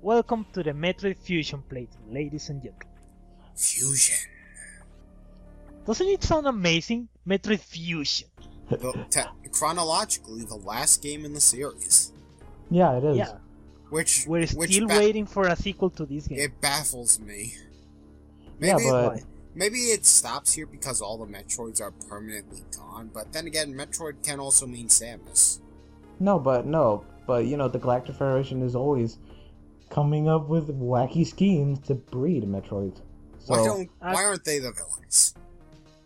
Welcome to the Metroid Fusion playthrough, ladies and gentlemen. Fusion. Doesn't it sound amazing? Metroid Fusion. Chronologically, the last game in the series. Yeah, it is. Yeah. Which We're still waiting for a sequel to this game. It baffles me. Maybe, yeah, but... Maybe it stops here because all the Metroids are permanently gone, but then again, Metroid can also mean Samus. No, but you know, the Galactic Federation is always coming up with wacky schemes to breed Metroids. So... Why aren't they the villains?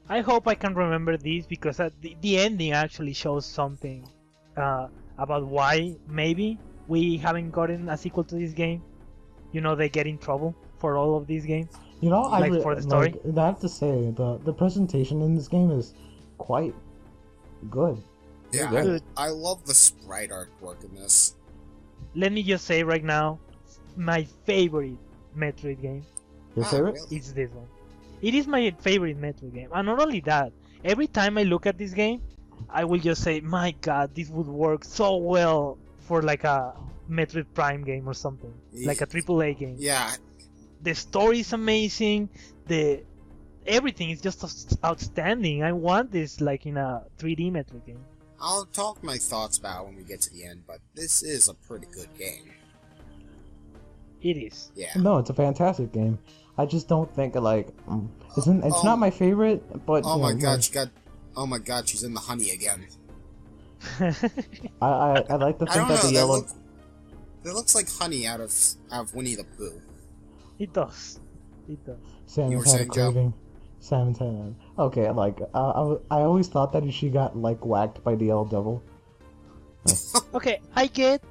I hope I can remember this because the ending actually shows something about why maybe we haven't gotten a sequel to this game. You know, they get in trouble for all of these games. You know, for the story. I have to say, the presentation in this game is quite good. Yeah, good. I love the sprite artwork in this. Let me just say right now, my favorite Metroid game. Your favorite? Really? It's this one. It is my favorite Metroid game. And not only that, every time I look at this game, I will just say, my god, this would work so well for like a Metroid Prime game or something. Yeah. Like a AAA game. Yeah. The story is amazing. Everything is just outstanding. I want this like in a 3D Metroid game. I'll talk my thoughts about it when we get to the end, but this is a pretty good game. It is. Yeah. No, it's a fantastic game. I just don't think like it's not my favorite, but oh my god, oh my god, she's in the honey again. I like to think that the yellow. It looks like honey out of Winnie the Pooh. It does. It does. Samus had a craving. Samus had okay. Like I always thought that she got like whacked by the yellow devil. Okay, I get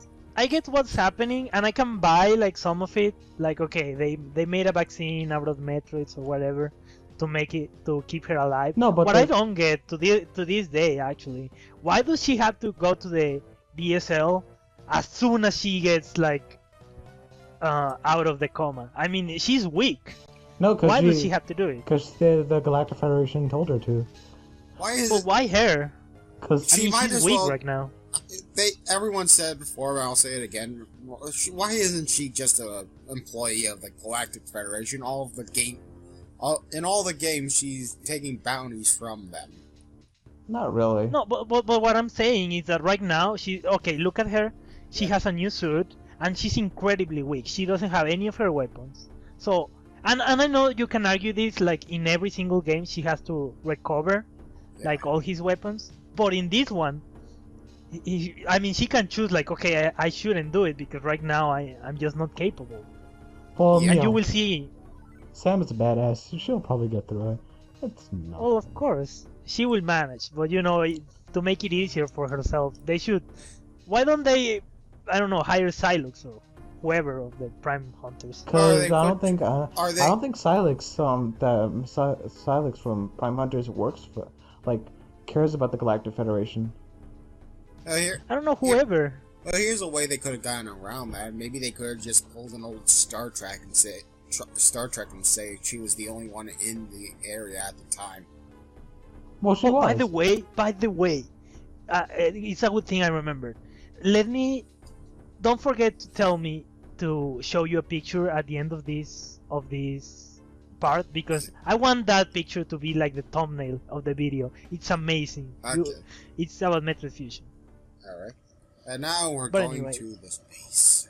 what's happening, and I can buy like some of it. Like, okay, they made a vaccine out of Metroids or whatever to keep her alive. No, but what I don't get to this day actually, why does she have to go to the B.S.L as soon as she gets like out of the coma? I mean, she's weak. No, why does she have to do it? Because the Galactic Federation told her to. Why her? Because she's weak right now. Everyone said before, and I'll say it again. Why isn't she just an employee of the Galactic Federation? In all the games, she's taking bounties from them. Not really. No, but what I'm saying is that right now look at her. She has a new suit, and she's incredibly weak. She doesn't have any of her weapons. So, and I know you can argue this, like in every single game, she has to recover, like all his weapons. But in this one, I mean, she can choose like, okay, I shouldn't do it because right now I'm just not capable. Well, and you will see. Samus a badass. She'll probably get through it. It's not. Oh, of course, she will manage. But you know, to make it easier for herself, they should. Why don't they? I don't know, hire Sylux or whoever of the Prime Hunters. Because I don't think Sylux Sylux from Prime Hunters works for cares about the Galactic Federation. I don't know whoever. Well, here's a way they could have gotten around that. Maybe they could have just pulled an old Star Trek and say she was the only one in the area at the time. Well, she was. By the way, it's a good thing I remembered. Don't forget to tell me to show you a picture at the end of this part, because I want that picture to be like the thumbnail of the video. It's amazing. Okay. It's about Metroid Fusion. Alright. And now we're going to the space.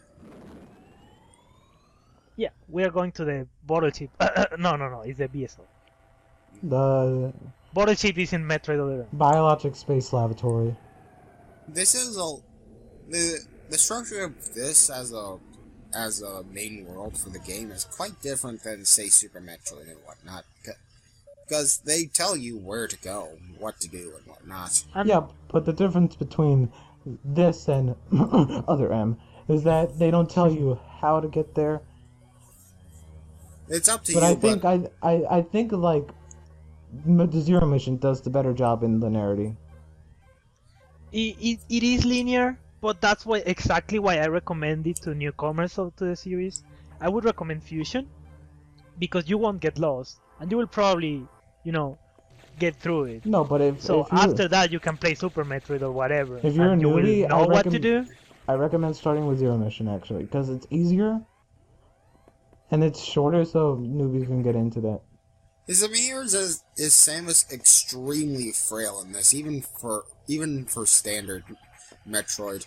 Yeah, we are going to the bottle chip. No, it's the B.S.L. The bottle chip is in Metroid 11. Biologic Space Laboratory. This is the structure of this as a main world for the game is quite different than, say, Super Metroid and whatnot, because they tell you where to go, what to do, and whatnot. Yeah, but the difference between this and other M is that they don't tell you how to get there. It's up to you. But I think like the Zero Mission does the better job in linearity. It is linear, but that's exactly why I recommend it to newcomers to the series. I would recommend Fusion, because you won't get lost, and you will probably, get through it. No, but after that you can play Super Metroid or whatever. If you're a newbie, you will know what to do. I recommend starting with Zero Mission actually, because it's easier And it's shorter, so newbies can get into that. Is Samus extremely frail in this, even for standard Metroid?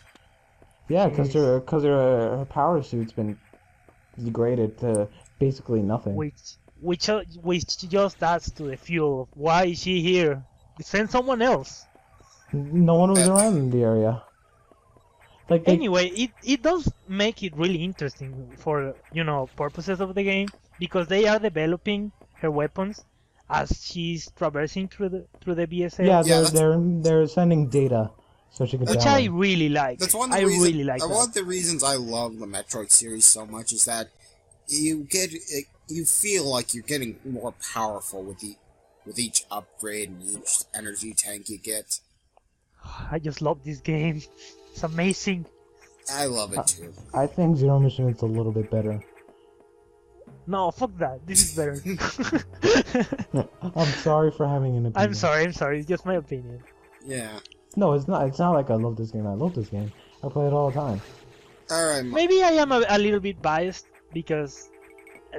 Yeah, because her power suit's been degraded to basically nothing. Which just adds to the fuel of why is she here? Send someone else. No one was around in the area. Anyway, it does make it really interesting for purposes of the game, because they are developing her weapons as she's traversing through the B.S.L. Yeah, they're sending data so she can. Which I really like. That's one of the reasons I love the Metroid series so much, is that you feel like you're getting more powerful with each upgrade and each energy tank you get. I just love this game. It's amazing. I love it too. I think Zero Mission is a little bit better. No, fuck that. This is better. I'm sorry for having an opinion. I'm sorry. It's just my opinion. Yeah. No, it's not. It's not like I love this game. I love this game. I play it all the time. Alright. Maybe I am a little bit biased because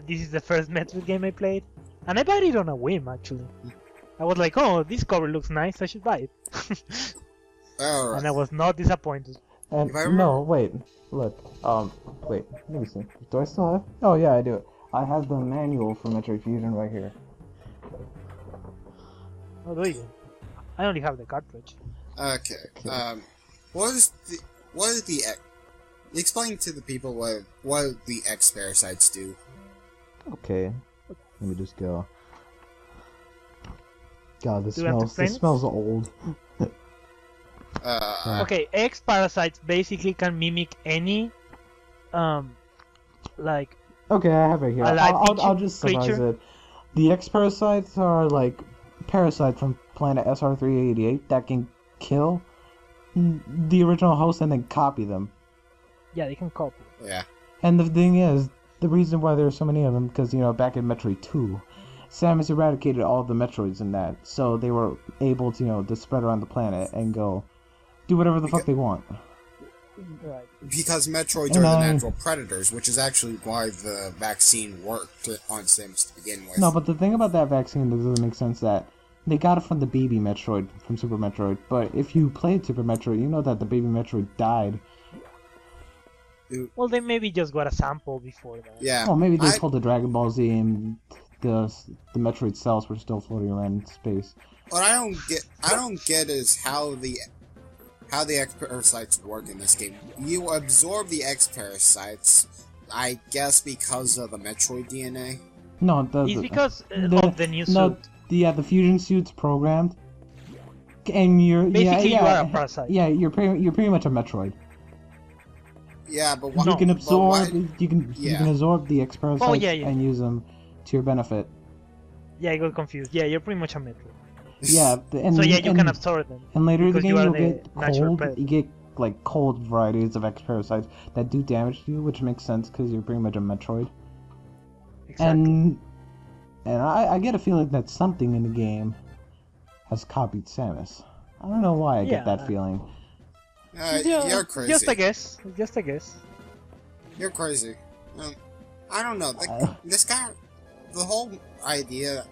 this is the first Metroid game I played, and I bought it on a whim actually. I was like, oh, this cover looks nice. I should buy it. Alright. And I was not disappointed. And no, wait, look, wait, let me see. Do I still have? Oh yeah, I do. I have the manual for Metroid Fusion right here. Oh, do you? I only have the cartridge. Okay. Explain to the people what the X parasites do. Okay. Let me just go. God, this Do you have to smells old. Okay, X parasites basically can mimic any, like. Okay, I have it here. I'll just summarize it. The X parasites are like parasites from planet SR388 that can kill the original host and then copy them. Yeah, they can copy. Yeah. And the thing is, the reason why there's so many of them, because back in Metroid 2, Samus eradicated all of the Metroids in that, so they were able to to spread around the planet and go do whatever the fuck they want. Right. Because Metroids are the natural predators, which is actually why the vaccine worked on Samus to begin with. No, but the thing about that vaccine doesn't make sense that they got it from the baby Metroid from Super Metroid, but if you played Super Metroid, you know that the baby Metroid died. Well, they maybe just got a sample before that. Yeah. Well, maybe they pulled the Dragon Ball Z and the Metroid cells were still floating around in space. What I don't get is how the X parasites work in this game. You absorb the X parasites, I guess, because of the Metroid DNA. No, it's because of the new suit. The fusion suit's programmed, and you're basically you are a parasite. Yeah, you're pretty much a Metroid. Yeah, but you can absorb you can absorb the X parasites and use them to your benefit. Yeah, I got confused. Yeah, you're pretty much a Metroid. Yeah, you can absorb them. And later in the game you'll get cold. You get like cold varieties of X parasites that do damage to you, which makes sense because you're pretty much a Metroid. Exactly. And I get a feeling that something in the game has copied Samus. I don't know why I get that feeling. You're crazy. Just a guess. You're crazy. I don't know. The whole idea.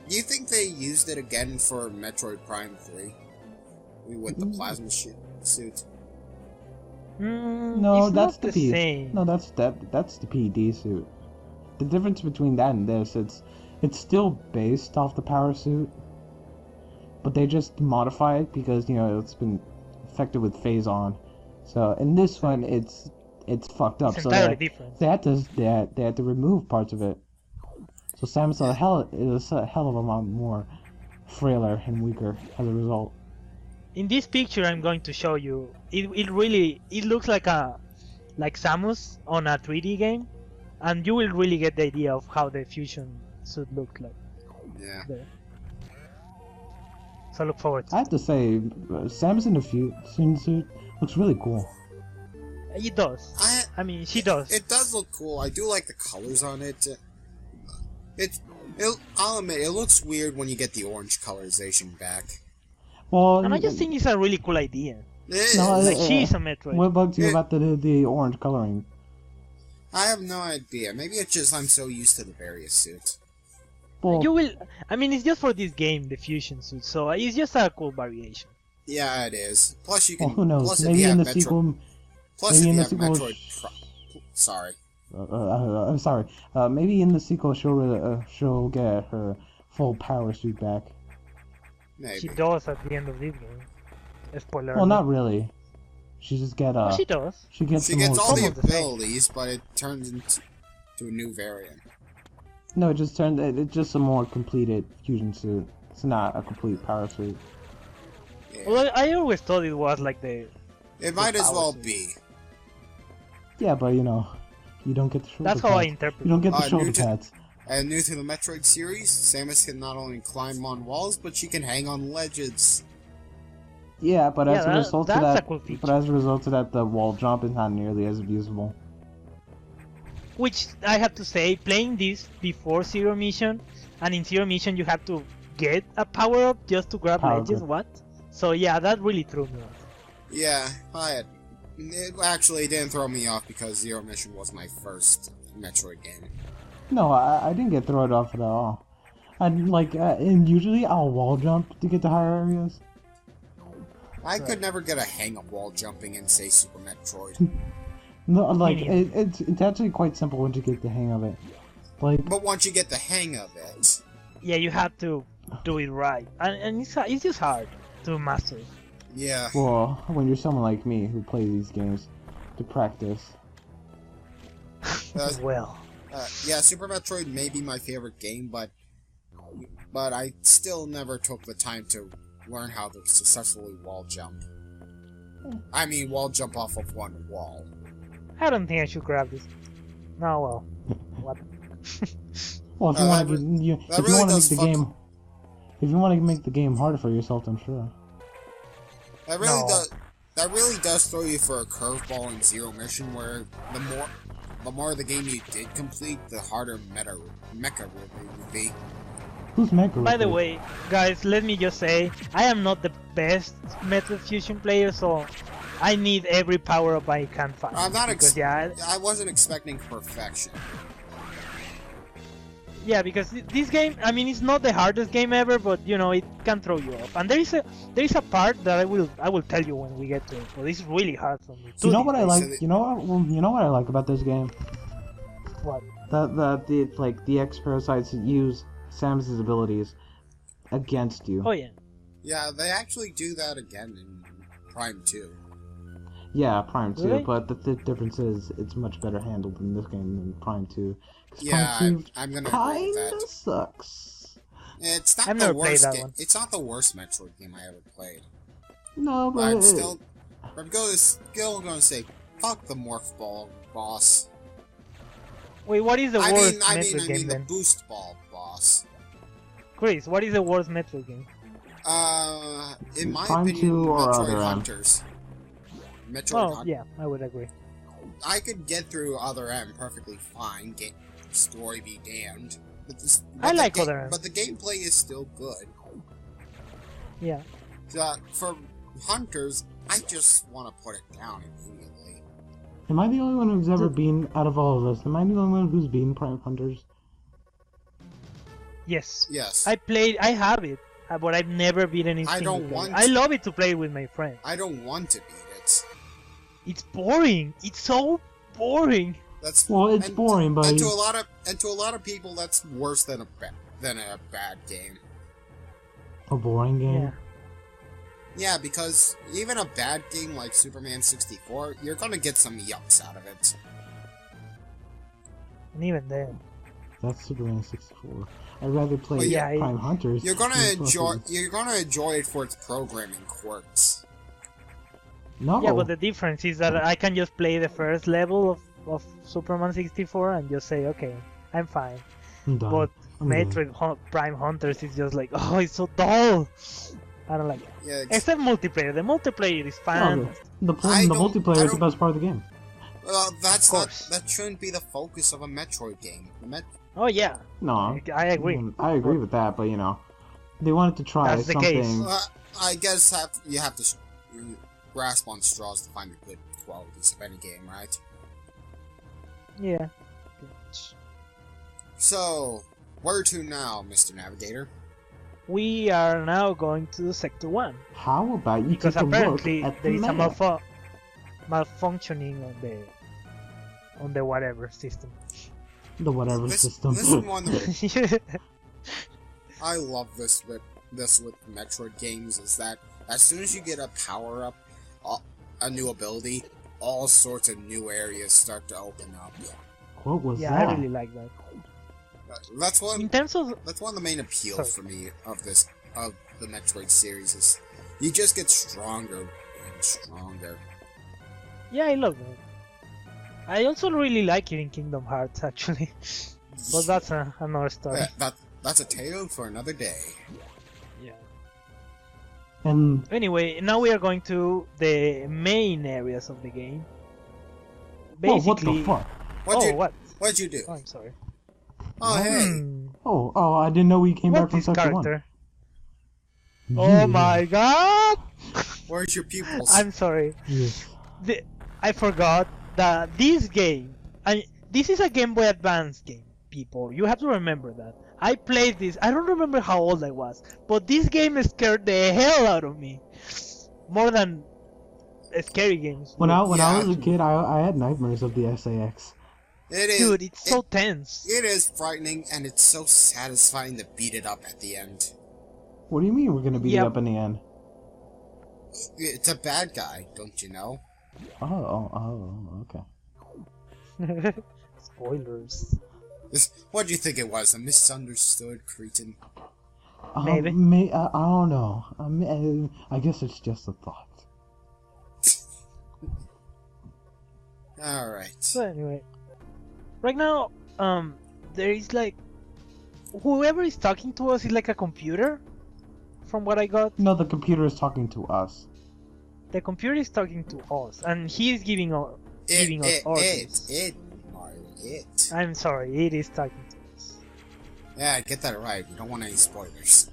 Do you think they used it again for Metroid Prime 3? With the plasma suit? No, that's the same. No, that's the PD suit. The difference between that and this, it's still based off the power suit, but they just modify it because it's been affected with phase on. So in this one, it's fucked up. It's so entirely different. They had to remove parts of it. So Samus is a hell of a lot more frailer and weaker as a result. In this picture I'm going to show you, it looks like Samus on a 3D game, and you will really get the idea of how the fusion suit looked like. Yeah. There. So look forward to it. I have to say, Samus in the fusion suit looks really cool. It does. I mean, she does. It does look cool. I do like the colors on it. I'll admit, it looks weird when you get the orange colorization back. Well, and I just think it's a really cool idea. She's a Metroid. What bugs you about the orange coloring? I have no idea. Maybe it's just I'm so used to the various suits. Well, You will. I mean, it's just for this game, the fusion suit. So it's just a cool variation. Yeah, it is. Plus, you can. well, who knows? Plus, if Maybe you in have the sequel. Plus, maybe if in you the have sequel. Metroid. Sorry. I'm sorry. Maybe in the sequel she'll get her full power suit back. Maybe. She does at the end of this game. Spoiler. Well, alert. not really. She just get Well, she does. She gets, She some gets more all some the of the things. abilities, but it turns into a new variant. No, it just turned. It's just a more completed fusion suit. It's not a complete power suit. Yeah. Well, I always thought it was like the. It might as power well suit. be. Yeah, but you know, you don't get the shoulder That's pads. how I interpret. You don't get the New shoulder to- pads. And new to the Metroid series, Samus can not only climb on walls, but she can hang on ledges. Yeah, but Yeah, as a result of that's a that, cool feature. but as a result of that, the wall jump is not nearly as abusable. Which I have to say, playing this before Zero Mission, and in Zero Mission you have to get a power up just to grab Power ledges. grip. What? So yeah, that really threw me off. Yeah, it actually didn't throw me off because Zero Mission was my first Metroid game. No, I didn't get thrown off at all. And usually I'll wall jump to get to higher areas. I could never get a hang of wall jumping in, say, Super Metroid. No, like neither. it's actually quite simple once you get the hang of it. Like, But once you get the hang of it, Yeah, you have to do it right, and it's just hard to master. yeah. well, when you're someone like me who plays these games to practice. Uh, Well, Yeah, Super Metroid may be my favorite game, but I still never took the time to learn how to successfully wall jump. I mean, wall jump off of one wall. I don't think I should grab this. No, well, what? Well, if you that want to, re- you, that if you really want to make does the fuck- game, if you want to make the game harder for yourself, I'm sure. That really No. does. That really does throw you for a curveball in Zero Mission, where the more of the game you did complete, the harder mecha would be. Who's Mega? By the way, guys, let me just say, I am not the best Metroid Fusion player, so I need every power up I can find. I'm not because I wasn't expecting perfection. yeah, because this game, I mean, it's not the hardest game ever, but you know, it can throw you off. And there is a part that I will tell you when we get to it, but it's really hard for me. You know what I like? So the- You know what I like about this game? What? The X-Parasites use Samus's abilities against you. Oh yeah. Yeah, they actually do that again in Prime 2. Yeah, Prime 2, Really? but the difference is it's much better handled in this game than Prime 2. 'Cause Yeah, Prime 2 I'm gonna agree with kinda that. sucks. It's not I've the never played worst that game. one. It's not the worst Metroid game I ever played. No, But but I'm still gonna say, fuck the Morph Ball boss. Wait, what is the I worst mean Metroid game the then? Boost Ball boss. Chris, what is the worst Metroid game? In my Prime opinion, 2 or Metroid Other M? Hunters. Metroid Oh Hunters. yeah, I would agree. I could get through Other M perfectly fine. Story be damned. But I like Other M. But the gameplay is still good. Yeah. For Hunters, I just want to put it down immediately. am I the only one who's ever been, out of all of us, am I the only one who's been Prime Hunters? Yes. Yes. I have it, but I've never beaten it. I don't want I to. love it to play with my friends. I don't want to beat it. It's boring. It's so boring. That's Well, it's boring, but and to a lot of people, that's worse than a bad game. a boring game. Yeah. Yeah, because even a bad game like Superman 64, you're gonna get some yucks out of it. And even then, That's Superman 64. I'd rather play Well, yeah, Prime Hunters. You're gonna than enjoy. fucking- You're gonna enjoy it for its programming quirks. No. yeah, but the difference is that I can just play the first level of Superman 64 and just say, okay, I'm fine. I'm done. But I'm done. Metroid Prime Hunters is just like, oh, it's so dull. I don't like it. Yeah, Except multiplayer. The multiplayer is Oh, fun. the I don't- multiplayer I is the don't- best part of the game. well, that's Of not. course. That shouldn't be the focus of a Metroid game. Oh yeah, No, I agree. I agree with that, but you know, they wanted to try That's the something. case. I guess you have to grasp on straws to find the good qualities of any game, right? Yeah. So, where to now, Mr. Navigator? We are now going to Sector 1. How about you Because take a look apparently at there the is a map? malfunctioning on the whatever system. The whatever system. This is one of the... I love this with Metroid games, is that as soon as you get a power-up, a new ability, all sorts of new areas start to open up. What was Yeah, that? I really like that. That's one. In terms of That's one of the main appeals for me of the Metroid series is you just get stronger and stronger. yeah, I love that. I also really like it in Kingdom Hearts actually, but that's another story. Yeah, that's a tale for another day. Yeah. And Anyway, now we are going to the main areas of the game. whoa, what Basically, the fuck? What'd you do? Oh, I'm sorry. Oh, hey. Oh, I didn't know we came back What from this Sector 1. character? Yeah. Oh my god! Where's your pupils? I'm sorry. Yes. I forgot that this game, this is a Game Boy Advance game, people. You have to remember that. I played this, I don't remember how old I was, but this game scared the hell out of me. More than scary games. When I was a actually. kid, I had nightmares of the SAS. It is. Dude, it's so tense. It is frightening, and it's so satisfying to beat it up at the end. What do you mean we're gonna beat it Yep. up in the end? It's a bad guy, don't you know? Oh, okay. Spoilers. What do you think it was? A misunderstood cretin? Maybe. I don't know. I guess it's just a thought. Alright. So anyway, right now, there is like, whoever is talking to us is like a computer, from what I got. No, the computer is talking to us. The computer is talking to us, and he is giving us orders. Mario, I'm sorry, it is talking to us. Yeah, get that right. We don't want any spoilers.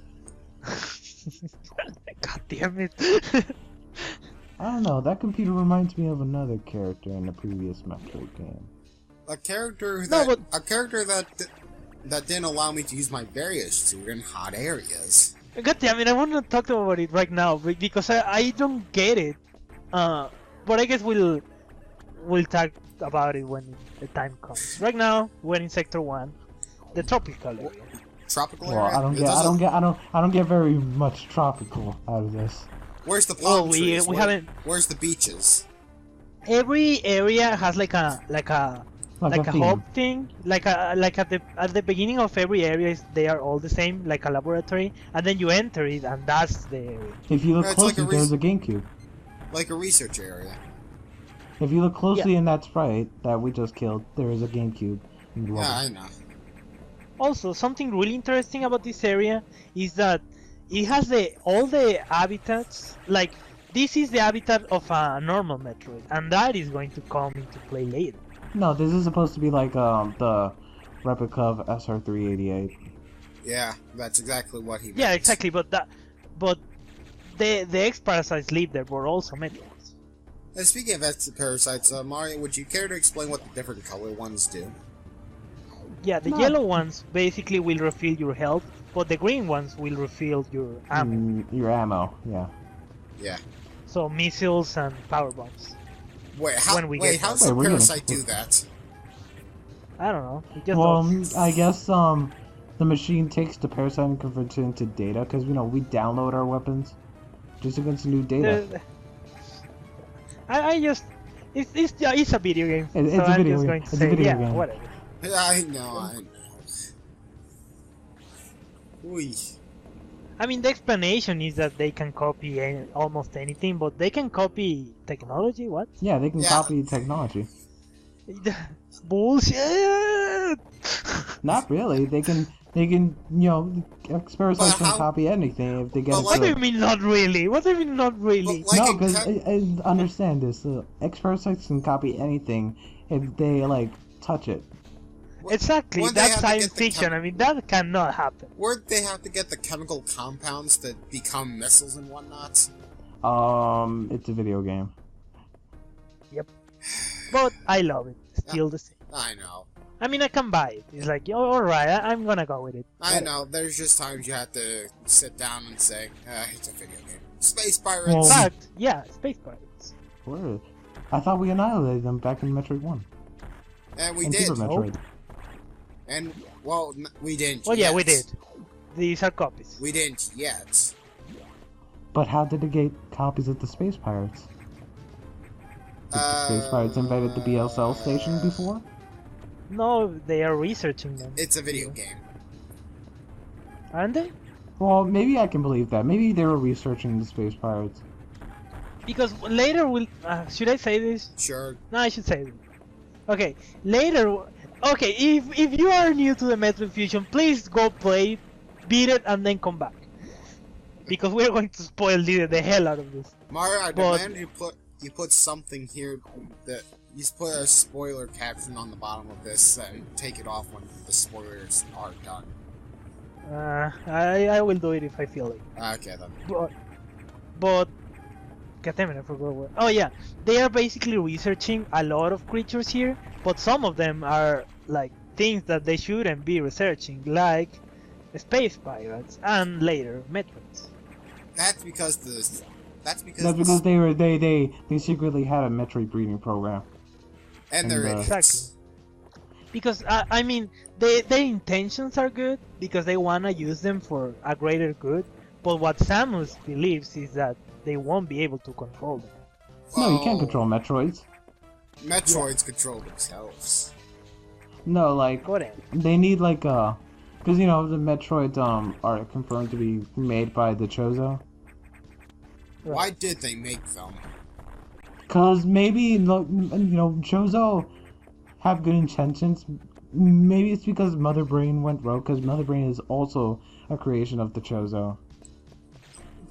God damn it. I don't know. That computer reminds me of another character in the previous Metroid game. A character No, that but- that didn't allow me to use my various suit in hot areas. God damn it, I want to talk about it right now because I don't get it. But I guess we'll talk about it when the time comes. Right now, we're in Sector 1, the tropical area. Tropical Well, area? I don't get very much tropical out of this. Where's the palm Well, trees? we haven't. Where's the beaches? Every area has like a theme. hub thing, like at the beginning of every area, they are all the same, like a laboratory, and then you enter it, and that's the area. If you look It's like closely, there's a GameCube. Like a research area. If you look closely in that sprite that we just killed, there is a GameCube. in the level. Yeah, I know. Also, something really interesting about this area is that it has all the habitats. Like, this is the habitat of a normal Metroid, and that is going to come into play later. No, this is supposed to be like the replica of SR388. Yeah, that's exactly what he meant. Yeah, exactly. But the X-Parasites live there, but also Metroids. And speaking of parasites, Mario, would you care to explain what the different color ones do? Yeah, the yellow ones basically will refill your health, but the green ones will refill your ammo. Your ammo, yeah. Yeah. So missiles and power bombs. Wait, how does the parasite do that? I don't know. It just Well, does. I guess the machine takes the parasite and converts it into data, because we download our weapons just against new data. I just it's a video game. It's so a I'm video just game. going to It's a say video yeah, game. whatever. I know. Ooh. I mean, the explanation is that they can copy almost anything, but they can copy technology. What? Yeah, they can Yeah. copy technology. Bullshit! Not really. They can X-Parasites But can how- copy anything if they get But it What do you good. mean not really? What do you mean not really? But like No, a because cat- I understand this. X-Parasites can copy anything if they touch it. Exactly, Wouldn't they that's have to science get the fiction. I mean, that cannot happen. Where'd they have to get the chemical compounds that become missiles and whatnot? It's a video game. But I love it. Still the same. I know. I mean, I can buy it. It's like, oh, alright, I'm gonna go with it. I know, there's just times you have to sit down and say, it's a video game. Space Pirates! In fact, yeah, Space Pirates. Word. I thought we annihilated them back in Metroid 1. And we and did. Super Metroid. And, well, we didn't Well, yet. yeah, we did. These are copies. We didn't yet. But how did it get copies of the Space Pirates? Did the Space Pirates invaded the B.S.L station before? No, they are researching them. It's a video game. Aren't they? Well, maybe I can believe that. Maybe they were researching the Space Pirates. Because later we'll... should I say this? Sure. No, I should say it. Okay, later... Okay, if you are new to the Metroid Fusion, please go play it, beat it, and then come back. Because we're going to spoil the hell out of this. Mario, I demand you put something here that... You put a spoiler caption on the bottom of this and take it off when the spoilers are done. I will do it if I feel like. Okay then. But God damn it, I forgot what. Oh yeah, they are basically researching a lot of creatures here, but some of them are like things that they shouldn't be researching, like space pirates and later Metroids. That's because they secretly had a Metroid breeding program. And they're idiots. Exactly. Because I mean, their intentions are good because they wanna use them for a greater good. But what Samus believes is that they won't be able to control them. No, you can't control Metroids. Metroids control themselves. No, like Whatever. they need like because you know the Metroids are confirmed to be made by the Chozo. Right. Why did they make them? Cause maybe you know Chozo have good intentions. Maybe it's because Mother Brain went rogue. Cause Mother Brain is also a creation of the Chozo.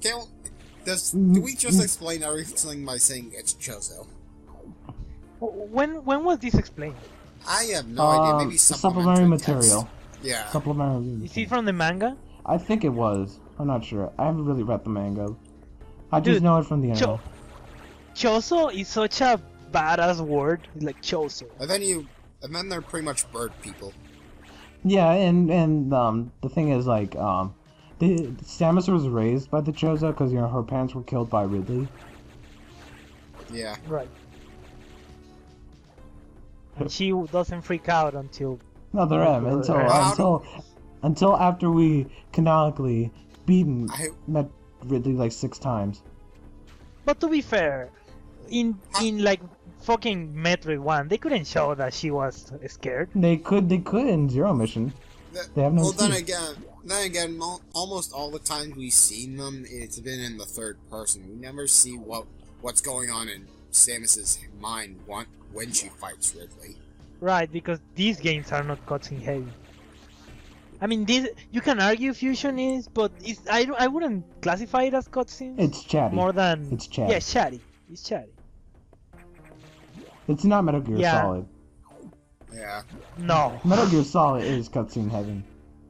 Do we just explain everything by saying it's Chozo? When was this explained? I have no idea. Maybe supplementary material. Yeah. Supplementary. Is it from the manga? I think it was. I'm not sure. I haven't really read the manga. I Dude, just know it from the anime. Chozo is such a badass word, like Chozo. And then they're pretty much bird people. Yeah, and the thing is like Samus was raised by the Chozo because you know her parents were killed by Ridley. Yeah. Right. And she doesn't freak out until. No, there am until after we canonically beaten met Ridley like 6 times. But to be fair, in like fucking Metroid 1, they couldn't show that she was scared. They could in Zero Mission. They have no. Well, then again, almost all the times we've seen them, it's been in the third person. We never see what's going on in Samus's mind when she fights Ridley. Right, because these games are not cutscene heavy. I mean, you can argue Fusion is, but I wouldn't classify it as cutscenes. It's chatty. More than it's chatty. Yeah, chatty. It's chatty. It's not Metal Gear Solid. Yeah. No. Metal Gear Solid is cutscene heavy.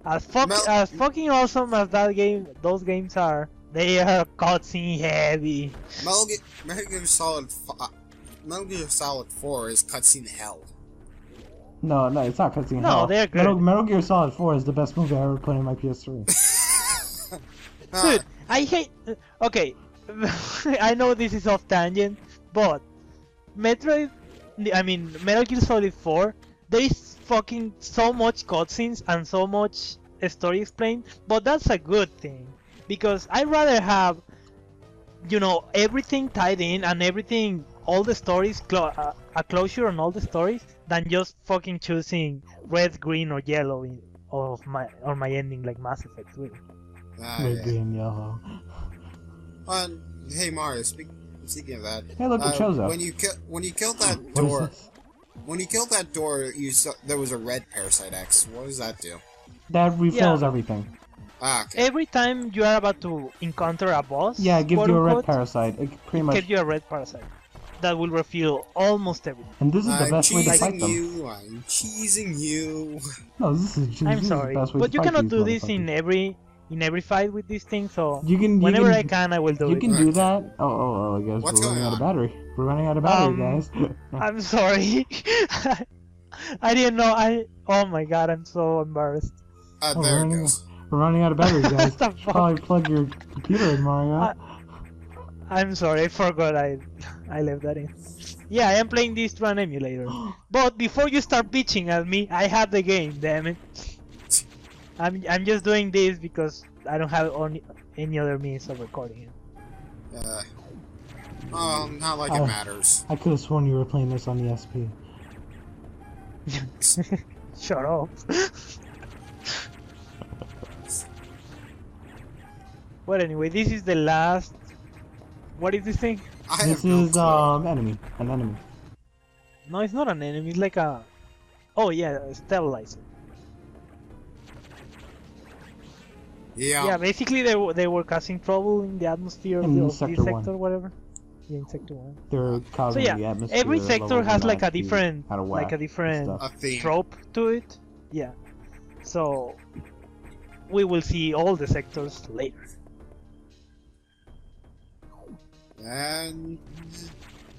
As fucking awesome as those games are, they are cutscene heavy. Metal Gear Solid 4 is cutscene hell. No, it's not cutscene hell. No, they're good. Metal Gear Solid 4 is the best movie I ever put in my PS3. Dude, I hate... Okay, I know this is off tangent, but Metal Gear Solid 4, there is fucking so much cutscenes and so much story explained, but that's a good thing. Because I'd rather have, you know, everything tied in and everything, all the stories, a closure on all the stories, than just fucking choosing red, green, or yellow on my ending like Mass Effect. Red, green, yellow. Hey Mario, speaking of that, hey, look at Chozo. When you killed that door, you saw there was a red Parasite X. What does that do? That refills everything. Okay. Every time you are about to encounter a boss, yeah, it gives you a red parasite. It pretty much gives you a red parasite that will refill almost everything. And this is the best way to fight them. I'm cheesing you. No, this is I'm sorry, but you cannot do this in every fight with this thing. So whenever I can, I will do it. You can do that. Oh, I guess we're running out of battery. We're running out of battery, guys. I'm sorry. I didn't know. Oh my god, I'm so embarrassed. There it goes. We're running out of batteries, guys. What the You should probably plug your computer in, Mario. I'm sorry, I forgot I left that in. Yeah, I am playing this through an emulator. But before you start bitching at me, I have the game, damn it. I'm just doing this because I don't have any other means of recording it. Not like it matters. I could have sworn you were playing this on the SP. Shut up. But anyway, this is the last. What is this thing? This is an enemy. No, it's not an enemy. It's like a. Oh yeah, a stabilizer. Yeah. Yeah, basically they were causing trouble in the atmosphere of this sector, whatever. Yeah, in sector 1. They're causing the atmosphere. Every sector has like a different theme. trope to it. Yeah. So we will see all the sectors later. And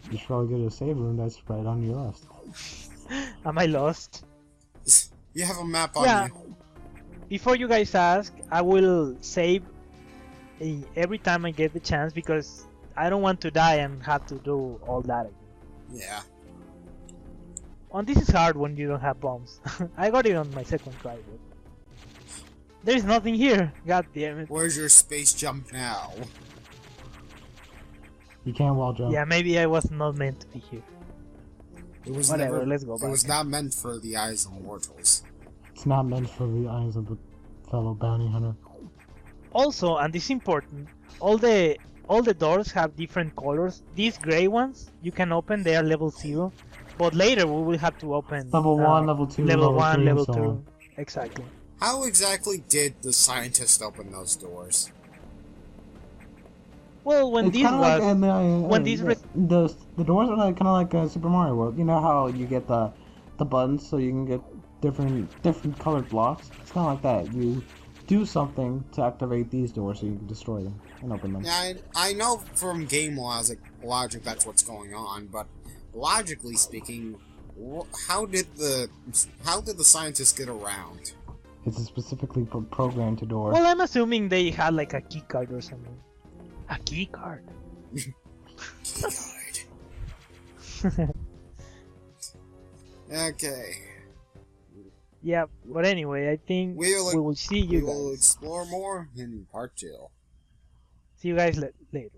you should probably go to a save room that's right on your list. Am I lost? you have a map on you. Before you guys ask, I will save every time I get the chance because I don't want to die and have to do all that again. Yeah. And this is hard when you don't have bombs. I got it on my second try. But there's nothing here. God damn it. Where's your space jump now? You can't wall jump. Yeah, maybe I was not meant to be here. It was Whatever, never, let's go back. It was not meant for the eyes of mortals. It's not meant for the eyes of the fellow bounty hunter. Also, and this is important, all the doors have different colors. These gray ones you can open, they are level 0. But later we will have to open level 1, level 2, level 1, 3, level so 2. on. Exactly. How exactly did the scientist open those doors? Well, when it's this was like, the doors are like, kind of like Super Mario World. You know how you get the buttons so you can get different colored blocks? It's kind of like that. You do something to activate these doors so you can destroy them and open them. Yeah, I know from game logic that's what's going on, but logically speaking, how did the scientist get around? It's specifically programmed to doors. Well, I'm assuming they had like a key card or something. A key card. Key card. Okay. Yeah, but anyway, I think we will see you guys. We will explore more in part 2. See you guys later.